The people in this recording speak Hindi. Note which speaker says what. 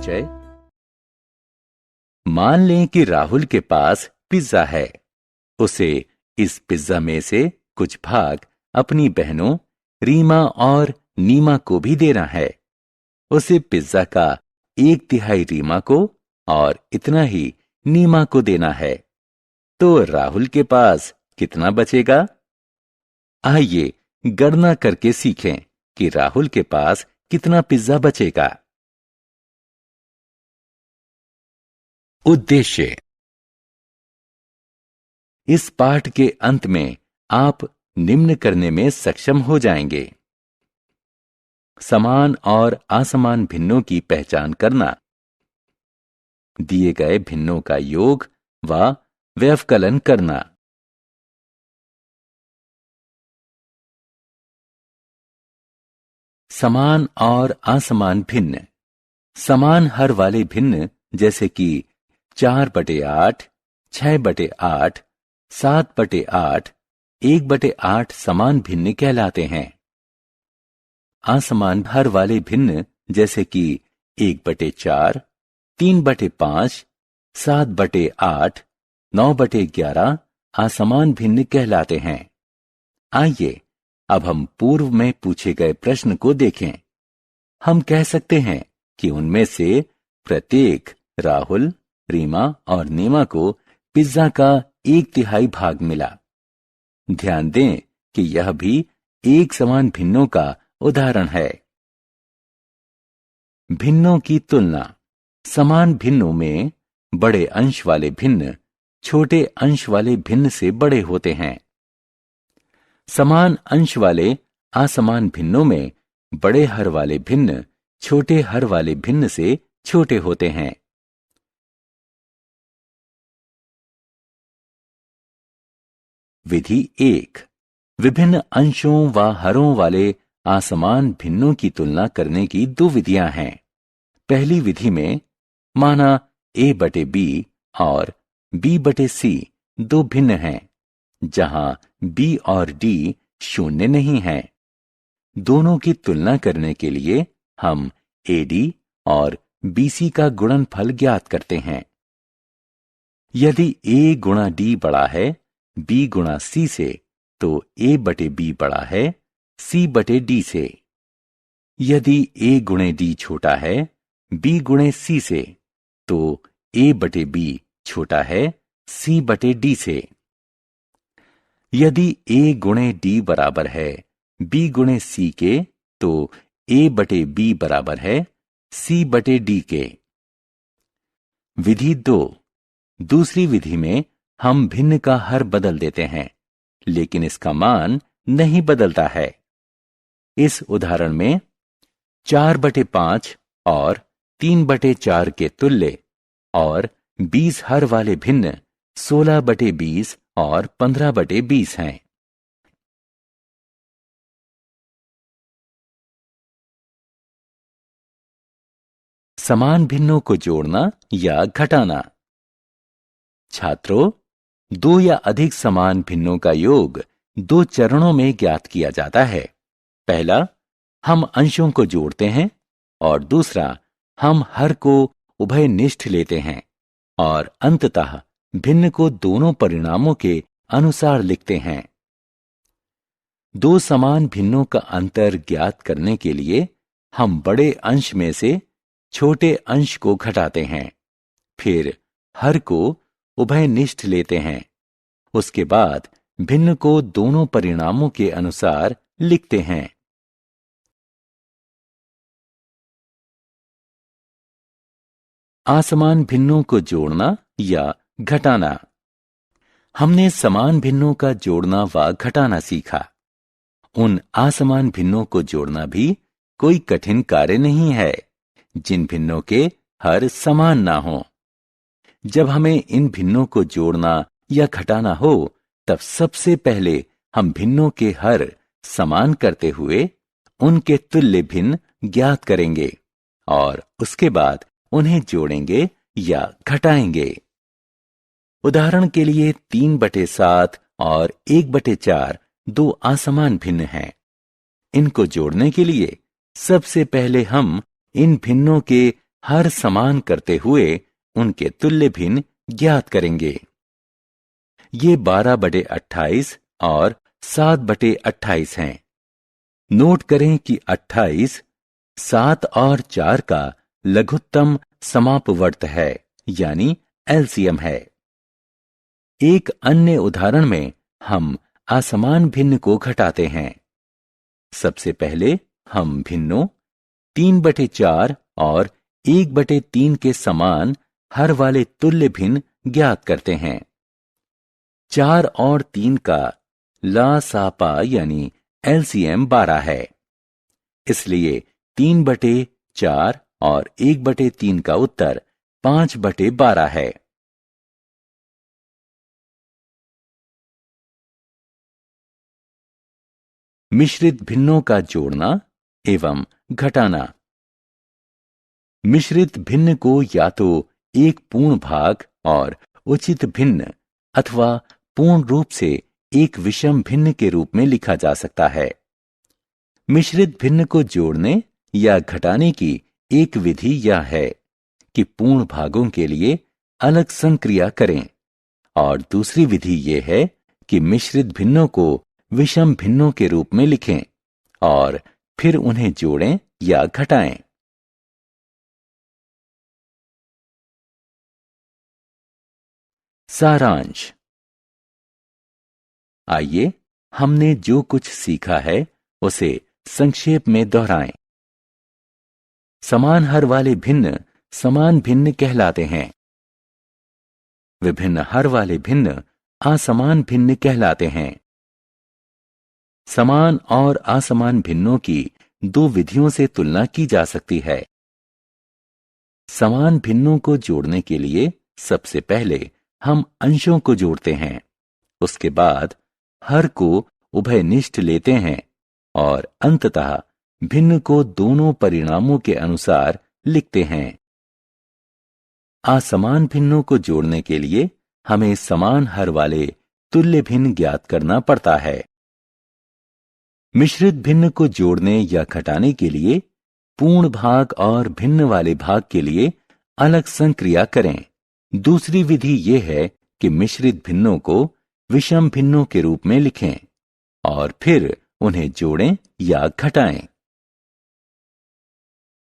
Speaker 1: परिचय। मान लें कि राहुल के पास पिज्जा है। उसे इस पिज्जा में से कुछ भाग अपनी बहनों रीमा और नीमा को भी देना है। उसे पिज्जा का 1/3 रीमा को और इतना ही नीमा को देना है। तो राहुल के पास कितना बचेगा? आइए गणना करके सीखें कि राहुल के पास कितना पिज्जा बचेगा। उद्देश्य। इस पाठ के अंत में आप निम्न करने में सक्षम हो जाएंगे: समान और असमान भिन्नों की पहचान करना, दिए गए भिन्नों का योग व व्यवकलन करना, समान और असमान भिन्न। समान हर वाले भिन्न जैसे कि 4/8, 6/8, 7/8, 1/8 समान भिन्न कहलाते हैं। असमान हर वाले भिन्न जैसे कि 1/4, 3/5, 7/8, 9/11 असमान भिन्न कहलाते हैं। आइए अब हम पूर्व में पूछे गए प्रश्न को देखें। हम कह सकते हैं कि उनमें से प्रत्येक राहुल, रीमा और नीमा को पिज्जा का 1/3 भाग मिला। ध्यान दें कि यह भी एक समान भिन्नों का उदाहरण है। भिन्नों की तुलना। समान भिन्नों में बड़े अंश वाले भिन्न छोटे अंश वाले भिन्न से बड़े होते हैं। समान अंश वाले असमान भिन्नों में बड़े हर वाले भिन्न छोटे हर वाले भिन्न से छोटे होते हैं। विधि 1। विभिन्न अंशों व हरों वाले असमान भिन्नों की तुलना करने की 2 विधियां हैं। पहली विधि में माना A/B और B/C 2 भिन्न हैं, जहां B और D शून्य नहीं हैं। दोनों की तुलना करने के लिए हम AD और BC का गुणनफल ज्ञात करते हैं। यदि A गुणा D बड़ा है B गुणा C से, तो A/B बड़ा है C/D से। यदि A गुणे D छोटा है B गुणे C से, तो A/B छोटा है C/D से। यदि A गुणे D बराबर है B गुणे C के, तो A/B बराबर है C/D के। विधि 2। दूसरी विधि में हम भिन्न का हर बदल देते हैं, लेकिन इसका मान नहीं बदलता है। इस उदाहरण में 4/5 और 3/4 के तुल्य और 20 हर वाले भिन्न 16/20 और 15/20 हैं। समान भिन्नों को जोड़ना या घटाना। छात्रों, 2 या अधिक समान भिन्नों का योग 2 चरणों में ज्ञात किया जाता है। पहला, हम अंशों को जोड़ते हैं और दूसरा, हम हर को उभयनिष्ठ लेते हैं और अंततः भिन्न को दोनों परिणामों के अनुसार लिखते हैं। 2 समान भिन्नों का अंतर ज्ञात करने के लिए हम बड़े अंश में से छोटे अंश को घटाते हैं, फिर हर को उभयनिष्ठ लेते हैं। उसके बाद भिन्न को दोनों परिणामों के अनुसार लिखते हैं। असमान भिन्नों को जोड़ना या घटाना। हमने समान भिन्नों का जोड़ना व घटाना सीखा। उन असमान भिन्नों को जोड़ना भी कोई कठिन कार्य नहीं है जिन भिन्नों के हर समान ना हो। जब हमें इन भिन्नों को जोड़ना या घटाना हो, तब सबसे पहले हम भिन्नों के हर समान करते हुए उनके तुल्य भिन्न ज्ञात करेंगे और उसके बाद उन्हें जोड़ेंगे या घटाएंगे। उदाहरण के लिए 3/7 और 1/4 2 असमान भिन्न हैं। इनको जोड़ने के लिए सबसे पहले हम इन भिन्नों के हर समान करते हुए उनके तुल्य भिन्न ज्ञात करेंगे। ये 12/28 और 7/28 हैं। नोट करें कि 28 7 और 4 का लघुत्तम समापवर्त है, यानी एलसीएम है। एक अन्य उदाहरण में हम असमान भिन्न को घटाते हैं। सबसे पहले हम भिन्नों 3/4 और 1/3 के समान हर वाले तुल्य भिन्न ज्ञात करते हैं। 4 और 3 का लासापा यानी एलसीएम 12 है। इसलिए 3/4 और 1/3 का उत्तर 5/12 है। मिश्रित भिन्नों का जोड़ना एवं घटाना। मिश्रित भिन्न को या तो एक पूर्ण भाग और उचित भिन्न अथवा पूर्ण रूप से एक विषम भिन्न के रूप में लिखा जा सकता है। मिश्रित भिन्न को जोड़ने या घटाने की एक विधि यह है कि पूर्ण भागों के लिए अलग संक्रिया करें, और दूसरी विधि यह है कि मिश्रित भिन्नों को विषम भिन्नों के रूप में लिखें और फिर उन्हें जोड़ें या घटाएं। सारांश। आइए हमने जो कुछ सीखा है उसे संक्षेप में दोहराएं। समान हर वाले भिन्न समान भिन्न कहलाते हैं। विभिन्न हर वाले भिन्न असमान भिन्न कहलाते हैं। समान और असमान भिन्नों की दो विधियों से तुलना की जा सकती है। समान भिन्नों को जोड़ने के लिए सबसे पहले हम अंशों को जोड़ते हैं, उसके बाद हर को उभयनिष्ठ लेते हैं और अंततः भिन्न को दोनों परिणामों के अनुसार लिखते हैं। असमान भिन्नों को जोड़ने के लिए हमें समान हर वाले तुल्य भिन्न ज्ञात करना पड़ता है। मिश्रित भिन्न को जोड़ने या घटाने के लिए पूर्ण भाग और भिन्न वाले भाग के लिए अलग संक्रिया करें। दूसरी विधि यह है कि मिश्रित भिन्नों को विषम भिन्नों के रूप में लिखें और फिर उन्हें जोड़ें या घटाएं।